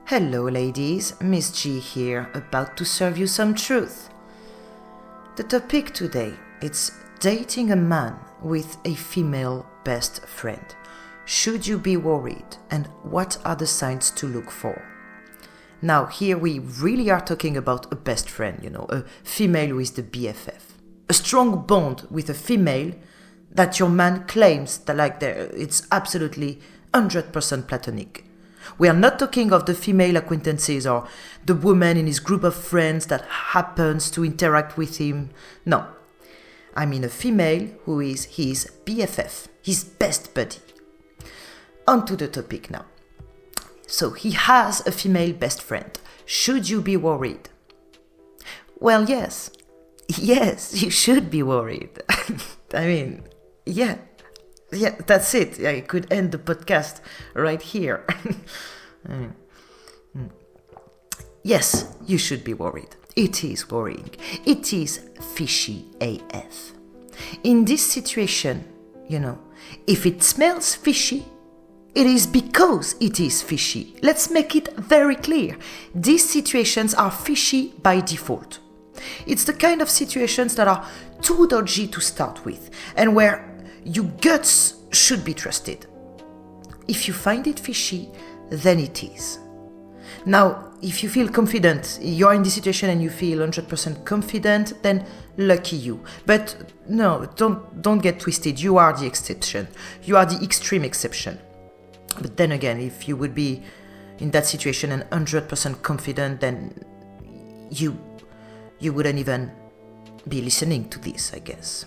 Hello ladies, Miss G here, about to serve you some truth. The topic today is dating a man with a female best friend. Should you be worried, and what are the signs to look for? Now here we really are talking about a best friend, a female with the BFF. A strong bond with a female that your man claims that it's absolutely 100% platonic. We are not talking of the female acquaintances or the woman in his group of friends that happens to interact with him. No. I mean a female who is his BFF, his best buddy. On to the topic now. So he has a female best friend. Should you be worried? Well, yes. Yes, you should be worried. Yeah, that's it. I could end the podcast right here. Yes, you should be worried. It is worrying. It is fishy AF. In this situation, if it smells fishy, it is because it is fishy. Let's make it very clear. These situations are fishy by default. It's the kind of situations that are too dodgy to start with, and where your guts should be trusted. If you find it fishy, then it is. Now, if you feel confident, you're in this situation and you feel 100% confident, then lucky you. But no, don't get twisted. You are the exception. You are the extreme exception. But then again, if you would be in that situation and 100% confident, then you wouldn't even be listening to this, I guess.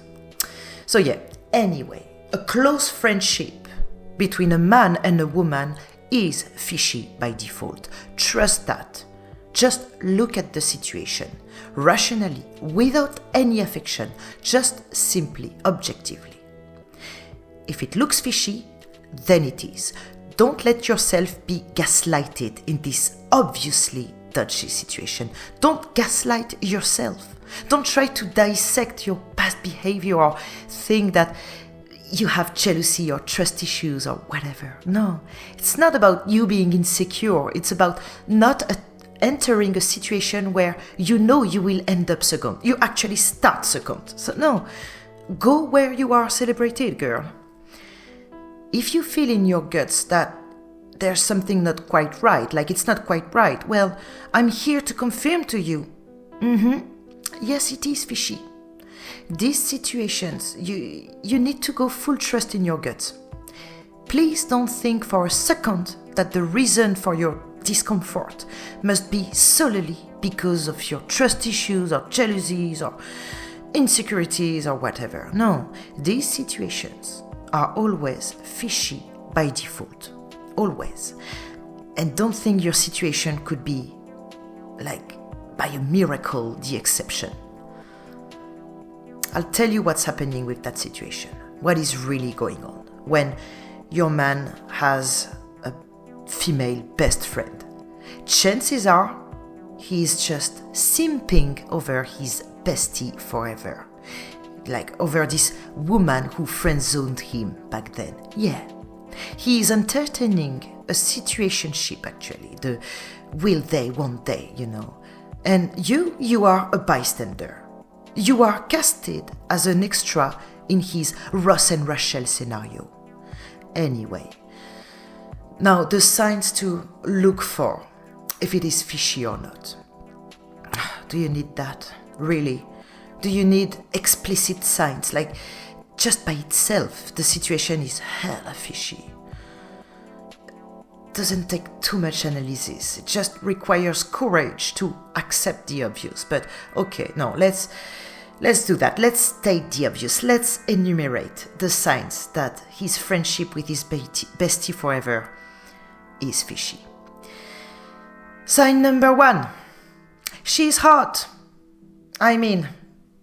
So yeah, anyway, a close friendship between a man and a woman is fishy by default. Trust that. Just look at the situation, rationally, without any affection, just simply, objectively. If it looks fishy, then it is. Don't let yourself be gaslighted in this obviously dodgy situation. Don't gaslight yourself. Don't try to dissect your past behavior or think that you have jealousy or trust issues or whatever. No, it's not about you being insecure. It's about not entering a situation where you will end up second. You actually start second. So no, go where you are celebrated, girl. If you feel in your guts that there's something not quite right, like it's not quite right, well, I'm here to confirm to you. Yes, it is fishy. These situations, you need to go full trust in your gut. Please don't think for a second that the reason for your discomfort must be solely because of your trust issues or jealousies or insecurities or whatever. No, these situations are always fishy by default. Always. And don't think your situation could be, by a miracle, the exception. I'll tell you what's happening with that situation. What is really going on when your man has a female best friend. Chances are he's just simping over his bestie forever. Over this woman who friend-zoned him back then. Yeah. He is entertaining a situationship actually. The will they, won't they, And you are a bystander. You are casted as an extra in his Ross and Rachel scenario. Anyway, now the signs to look for, if it is fishy or not. Do you need that? Really? Do you need explicit signs? Just by itself, the situation is hella fishy. Doesn't take too much analysis. It just requires courage to accept the obvious. But okay, no, let's do that. Let's state the obvious. Let's enumerate the signs that his friendship with his bestie forever is fishy. Sign number 1. She's hot.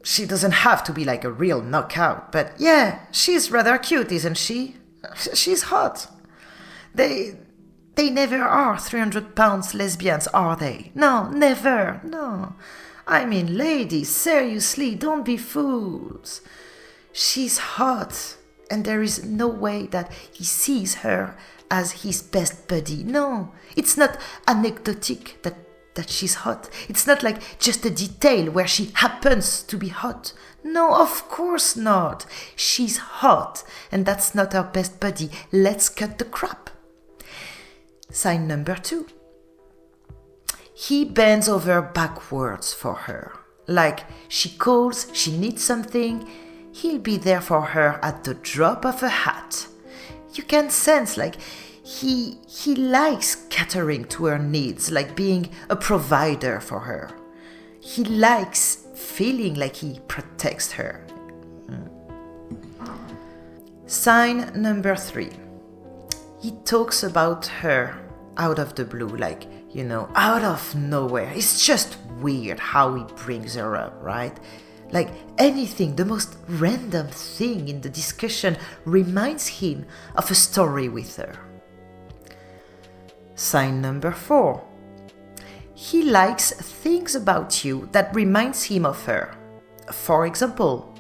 She doesn't have to be a real knockout, but yeah, she's rather cute, isn't she? She's hot. They never are 300-pound lesbians, are they? No, never, no. Ladies, seriously, don't be fools. She's hot, and there is no way that he sees her as his best buddy. No, it's not anecdotic that she's hot. It's not like just a detail where she happens to be hot. No, of course not. She's hot, and that's not our best buddy. Let's cut the crap. Sign number 2. He bends over backwards for her. Like she calls, she needs something, he'll be there for her at the drop of a hat. You can sense like he likes catering to her needs, like being a provider for her. He likes feeling like he protects her. Sign number 3. He talks about her out of the blue, like, out of nowhere. It's just weird how he brings her up, right? Like anything, the most random thing in the discussion reminds him of a story with her. Sign number 4. He likes things about you that reminds him of her. For example,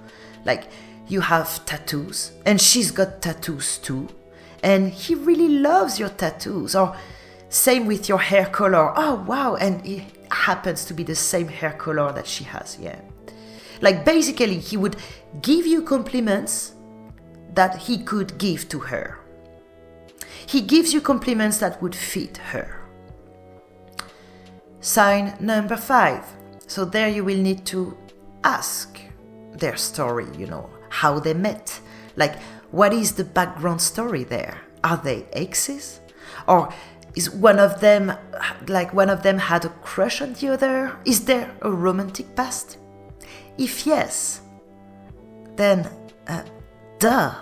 like you have tattoos and she's got tattoos too, and he really loves your tattoos. Or same with your hair color. Oh wow, and it happens to be the same hair color that she has, yeah. Like basically he would give you compliments that he could give to her. He gives you compliments that would fit her. Sign number 5. So there you will need to ask their story, how they met. Like, what is the background story there? Are they exes? Or is one of them had a crush on the other? Is there a romantic past? If yes, then duh,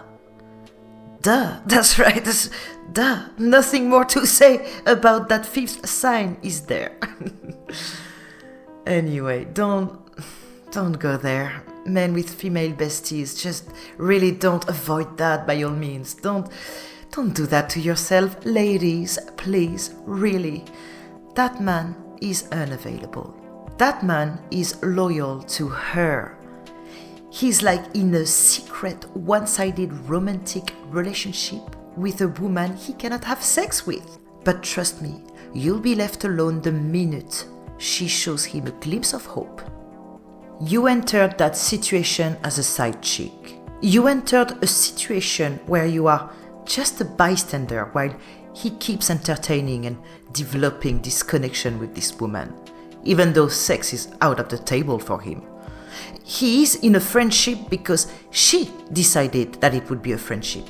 that's right, duh, nothing more to say about that 5th sign, is there? Anyway, don't go there. Men with female besties, just really don't avoid that by all means. Don't do that to yourself. Ladies, please, really. That man is unavailable. That man is loyal to her. He's like in a secret, one-sided romantic relationship with a woman he cannot have sex with. But trust me, you'll be left alone the minute she shows him a glimpse of hope. You entered that situation as a side chick. You entered a situation where you are just a bystander while he keeps entertaining and developing this connection with this woman, even though sex is out of the table for him. He is in a friendship because she decided that it would be a friendship.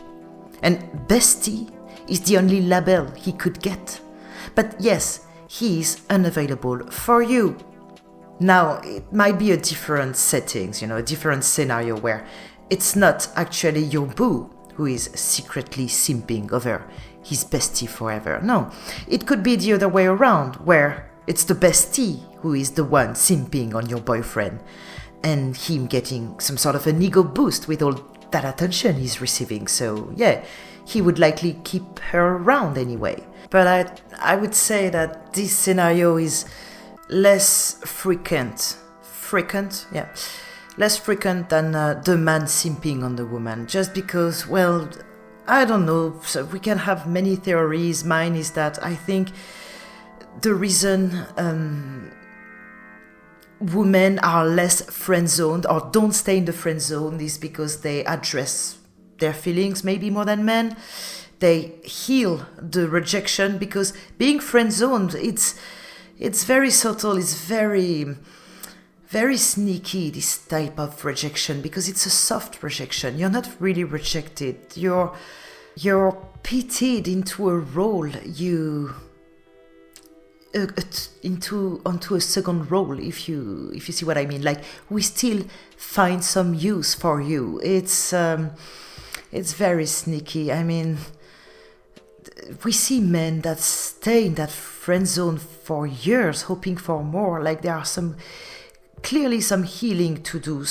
And bestie is the only label he could get. But yes, he is unavailable for you. Now, it might be a different settings, a different scenario where it's not actually your boo who is secretly simping over his bestie forever. No, it could be the other way around, where it's the bestie who is the one simping on your boyfriend, and him getting some sort of an ego boost with all that attention he's receiving. So yeah, he would likely keep her around anyway. But I would say that this scenario is less frequent than the man simping on the woman, just because, well, I don't know, so we can have many theories. Mine is that I think the reason women are less friend-zoned or don't stay in the friend zone is because they address their feelings maybe more than men. They heal the rejection, because being friend-zoned, it's very subtle, it's very, very sneaky, this type of rejection, because it's a soft rejection. You're not really rejected. You're pitied into a role, onto a second role, if you see what I mean. Like, we still find some use for you. It's very sneaky. I mean, we see men that stay in that friend zone for years, hoping for more. Like, there are clearly some healing to do,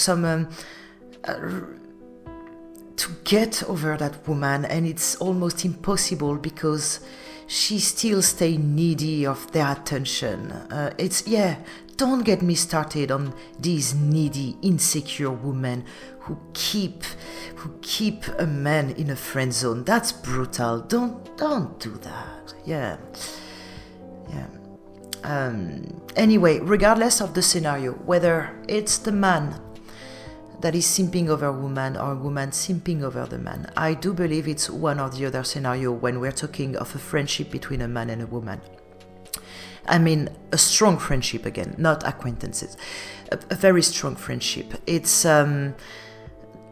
to get over that woman, and it's almost impossible because she still stays needy of their attention. Don't get me started on these needy, insecure women who keep a man in a friend zone. That's brutal. Don't do that. Yeah. Anyway, regardless of the scenario, whether it's the man that is simping over a woman or a woman simping over the man, I do believe it's one or the other scenario when we're talking of a friendship between a man and a woman. I mean, a strong friendship again, not acquaintances. A very strong friendship. It's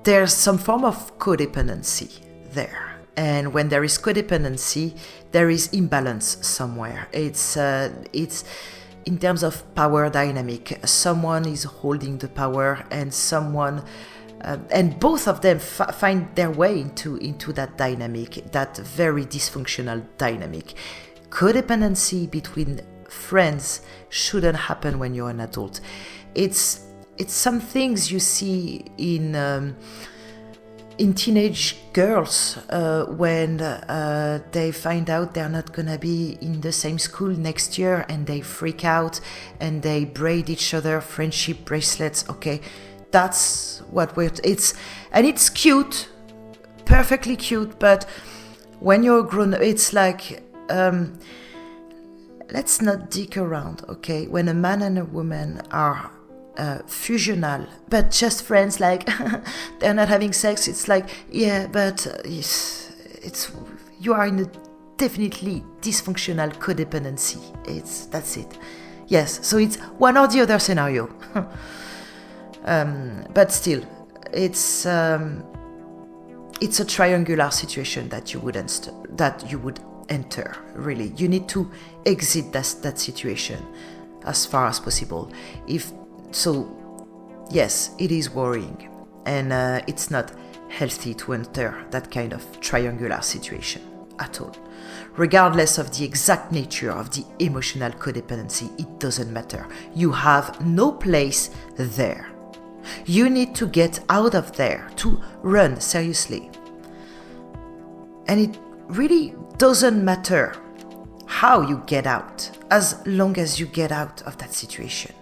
there's some form of codependency there. And when there is codependency, there is imbalance somewhere. It's in terms of power dynamic. Someone is holding the power, and someone, and both of them find their way into that dynamic, that very dysfunctional dynamic. Codependency between friends shouldn't happen when you're an adult. It's some things you see in teenage girls when they find out they're not gonna be in the same school next year, and they freak out and they braid each other friendship bracelets. Okay, that's what it's cute, perfectly cute, but when you're grown up, it's like let's not dick around, okay? When a man and a woman are fusional, but just friends, like they're not having sex, it's like, yeah, but it's you are in a definitely dysfunctional codependency. That's it. Yes, so it's one or the other scenario. But still, it's a triangular situation that you would enter. Really, you need to exit that situation as far as possible. Yes, it is worrying, and it's not healthy to enter that kind of triangular situation at all. Regardless of the exact nature of the emotional codependency, it doesn't matter. You have no place there. You need to get out of there, to run, seriously. And it really doesn't matter how you get out, as long as you get out of that situation.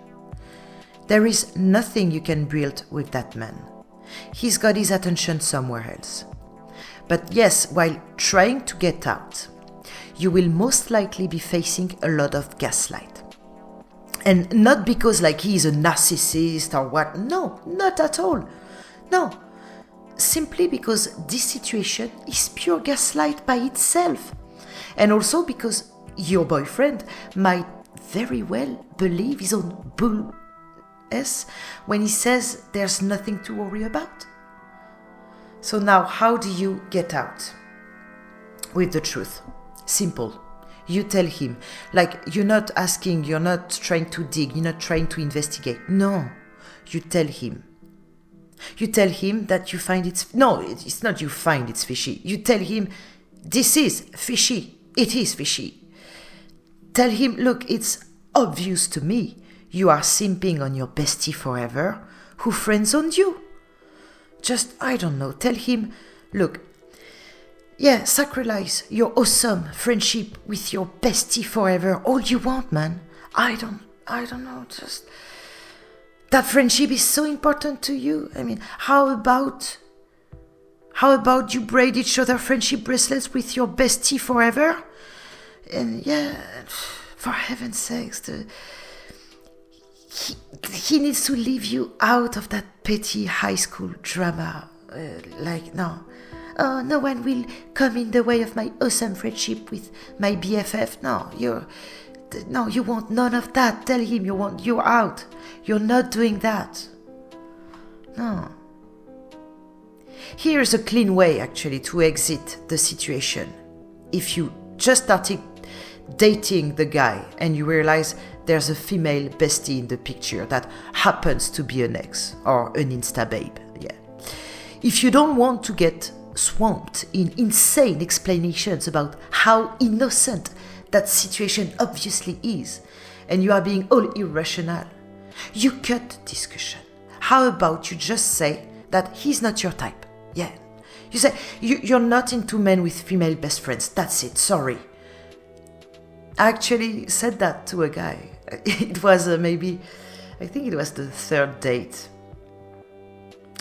There is nothing you can build with that man. He's got his attention somewhere else. But yes, while trying to get out, you will most likely be facing a lot of gaslight. And not because like he's a narcissist or what. No, not at all. No. Simply because this situation is pure gaslight by itself. And also because your boyfriend might very well believe his own bull when he says there's nothing to worry about. So now, how do you get out? With the truth. Simple. You tell him. Like, you're not asking, you're not trying to dig, you're not trying to investigate. No. You tell him. You tell him that you find it's... No, it's not you find it's fishy. You tell him, this is fishy. It is fishy. Tell him, look, it's obvious to me. You are simping on your bestie forever, who friend-zoned you. Just, I don't know, tell him, look, yeah, sacrifice your awesome friendship with your bestie forever, all you want, man. I don't know, just... That friendship is so important to you. I mean, how about you braid each other friendship bracelets with your bestie forever? And yeah, for heaven's sakes, he needs to leave you out of that petty high school drama. No. Oh, no one will come in the way of my awesome friendship with my BFF. No, you want none of that. Tell him you're out. You're not doing that. No. Here's a clean way, actually, to exit the situation. If you just started dating the guy and you realize there's a female bestie in the picture that happens to be an ex or an Insta babe, yeah. If you don't want to get swamped in insane explanations about how innocent that situation obviously is, and you are being all irrational, you cut the discussion. How about you just say that he's not your type? Yeah. You say, you're not into men with female best friends. That's it. Sorry. I actually said that to a guy. It was maybe, I think it was the third date.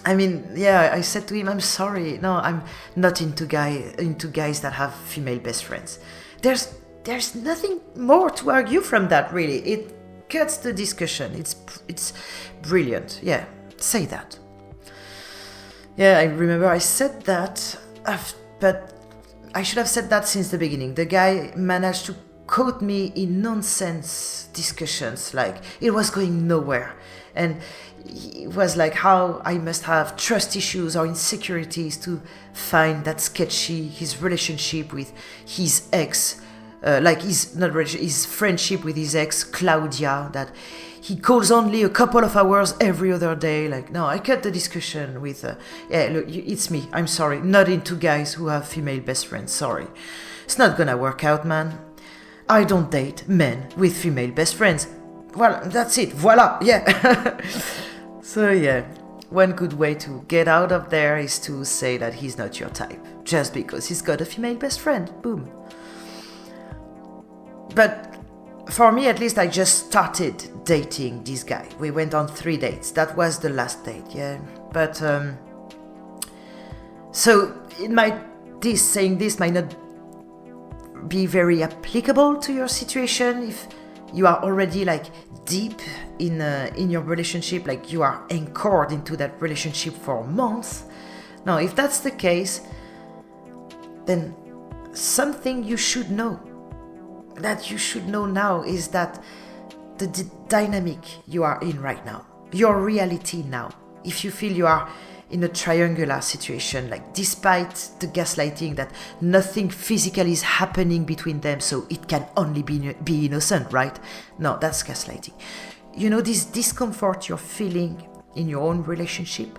I mean, yeah, I said to him, I'm sorry, no, I'm not into guys that have female best friends. There's nothing more to argue from that, really. It cuts the discussion. It's brilliant. Yeah, say that. Yeah, I remember I said that, but I should have said that since the beginning. The guy managed to quote me in nonsense discussions, like it was going nowhere. And it was like how I must have trust issues or insecurities to find that sketchy his relationship with his ex, his friendship with his ex Claudia, that he calls only a couple of hours every other day. Like, no, I cut the discussion with, yeah, look, it's me, I'm sorry, not into guys who have female best friends, sorry. It's not gonna work out, man. I don't date men with female best friends. Well, that's it, voila, yeah. So yeah, one good way to get out of there is to say that he's not your type, just because he's got a female best friend, boom. But for me, at least, I just started dating this guy. We went on 3 dates. That was the last date, yeah. But, so saying this might not be very applicable to your situation if you are already like deep in your relationship, like you are anchored into that relationship for months. Now, if that's the case, then something you should know now is that the dynamic you are in right now, your reality now, if you feel you are in a triangular situation, like despite the gaslighting that nothing physical is happening between them, so it can only be innocent, right? No, that's gaslighting. You know, this discomfort you're feeling in your own relationship,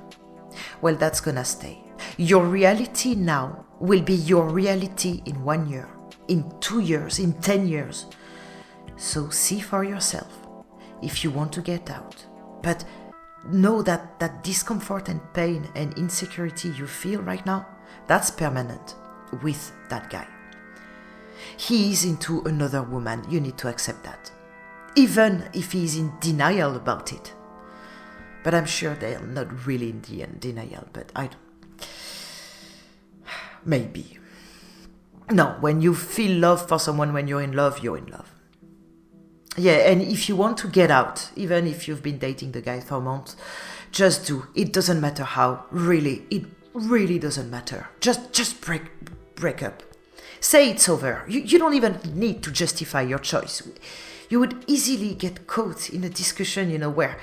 well, that's gonna stay. Your reality now will be your reality in 1 year, in 2 years, in 10 years. So see for yourself if you want to get out. But know that that discomfort and pain and insecurity you feel right now, that's permanent with that guy. He is into another woman. You need to accept that, even if he is in denial about it. But I'm sure they're not really in denial, but I don't. Maybe. No, when you feel love for someone, when you're in love, you're in love. Yeah, and if you want to get out, even if you've been dating the guy for months, just do. It doesn't matter how. Really, it really doesn't matter. Just break up. Say it's over. You don't even need to justify your choice. You would easily get caught in a discussion, where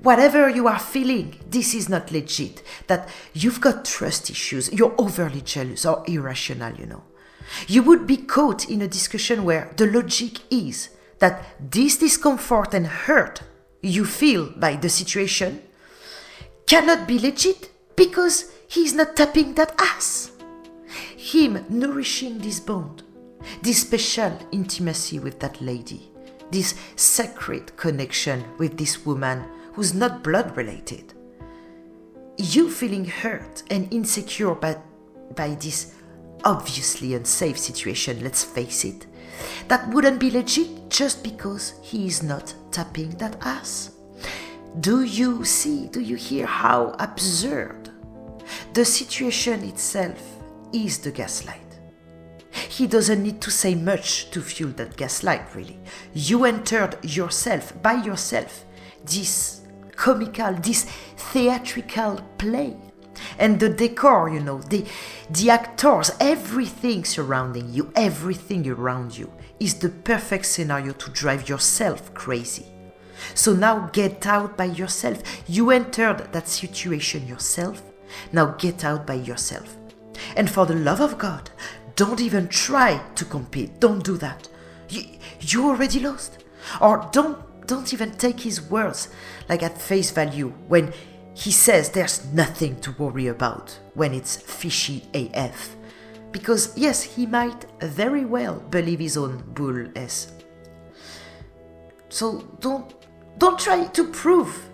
whatever you are feeling, this is not legit. That you've got trust issues, you're overly jealous or irrational, You would be caught in a discussion where the logic is that this discomfort and hurt you feel by the situation cannot be legit because he's not tapping that ass. Him nourishing this bond, this special intimacy with that lady, this sacred connection with this woman who's not blood related. You feeling hurt and insecure by this obviously unsafe situation, let's face it, that wouldn't be legit just because he is not tapping that ass. Do you hear how absurd? The situation itself is the gaslight. He doesn't need to say much to fuel that gaslight, really. You entered yourself, by yourself, this comical, this theatrical play. And the decor, the actors, everything surrounding you, everything around you is the perfect scenario to drive yourself crazy. So now get out by yourself. You entered that situation yourself. Now get out by yourself. And for the love of God, don't even try to compete. Don't do that. You already lost. Or don't even take his words like at face value when he says there's nothing to worry about when it's fishy AF. Because yes, he might very well believe his own bull S. So don't try to prove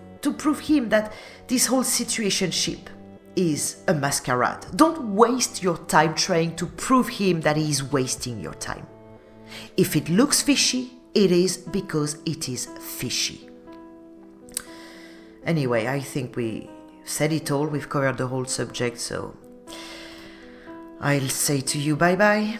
him that this whole situationship is a masquerade. Don't waste your time trying to prove him that he is wasting your time. If it looks fishy, it is because it is fishy. Anyway, I think we said it all, we've covered the whole subject, so I'll say to you bye-bye.